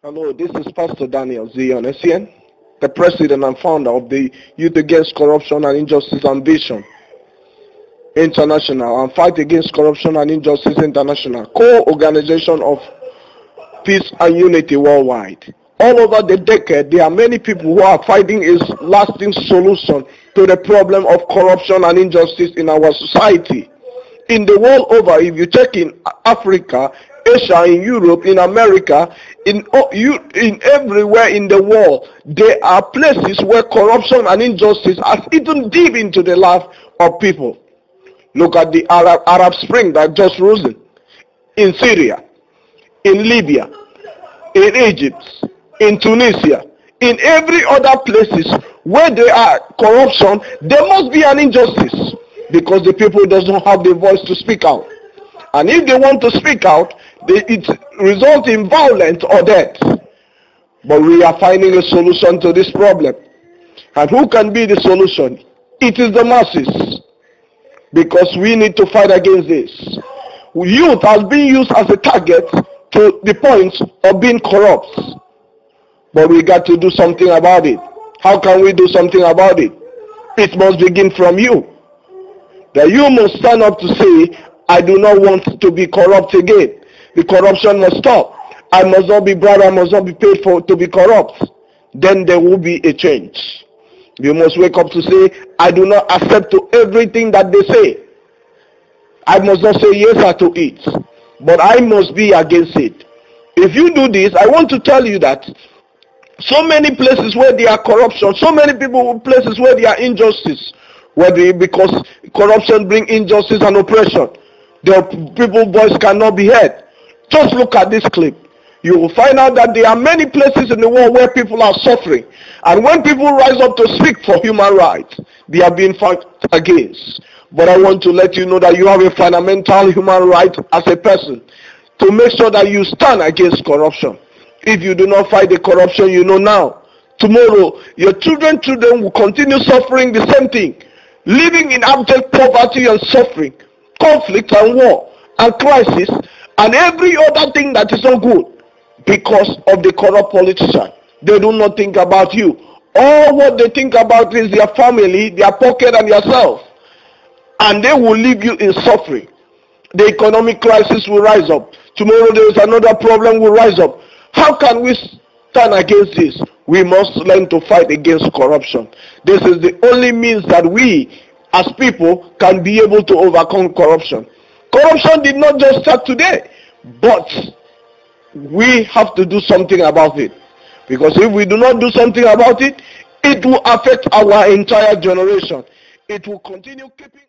Hello, this is Pastor Daniel Zion, the president and founder of the Youth Against Corruption and Injustice and Vision International and Fight Against Corruption and Injustice International, co-organization of peace and unity worldwide. All over the decade, there are many people who are finding a lasting solution to the problem of corruption and injustice in our society. In the world over, if you check in Africa, Asia, in Europe, in America, in everywhere in the world, there are places where corruption and injustice has eaten deep into the life of people. Look at the Arab Spring that just rose in Syria, in Libya, in Egypt, in Tunisia, in every other places where there are corruption, there must be an injustice because the people does not have the voice to speak out. And if they want to speak out, it results in violence or death. But we are finding a solution to this problem. And who can be the solution? It is the masses. Because we need to fight against this. Youth has been used as a target to the point of being corrupt. But we got to do something about it. How can we do something about it? It must begin from you. That you must stand up to say, I do not want to be corrupt again. The corruption must stop. I must not be bribed. I must not be paid for to be corrupt. Then there will be a change. You must wake up to say, I do not accept to everything that they say. I must not say yes to it. But I must be against it. If you do this, I want to tell you that so many places where there are corruption, so many people places where there are injustice, because corruption brings injustice and oppression, the people's voice cannot be heard. Just look at this clip. You will find out that there are many places in the world where people are suffering. And when people rise up to speak for human rights, they are being fought against. But I want to let you know that you have a fundamental human right as a person to make sure that you stand against corruption. If you do not fight the corruption, you know now, tomorrow your children will continue suffering the same thing, living in abject poverty and suffering, conflict and war and crisis and every other thing that is not good because of the corrupt politician. They do not think about you. All what they think about is their family, their pocket and yourself. And they will leave you in suffering. The economic crisis will rise up. Tomorrow there is another problem will rise up. How can we stand against this? We must learn to fight against corruption. This is the only means that we as people can be able to overcome corruption. Corruption did not just start today, but we have to do something about it. Because if we do not do something about it, it will affect our entire generation. It will continue keeping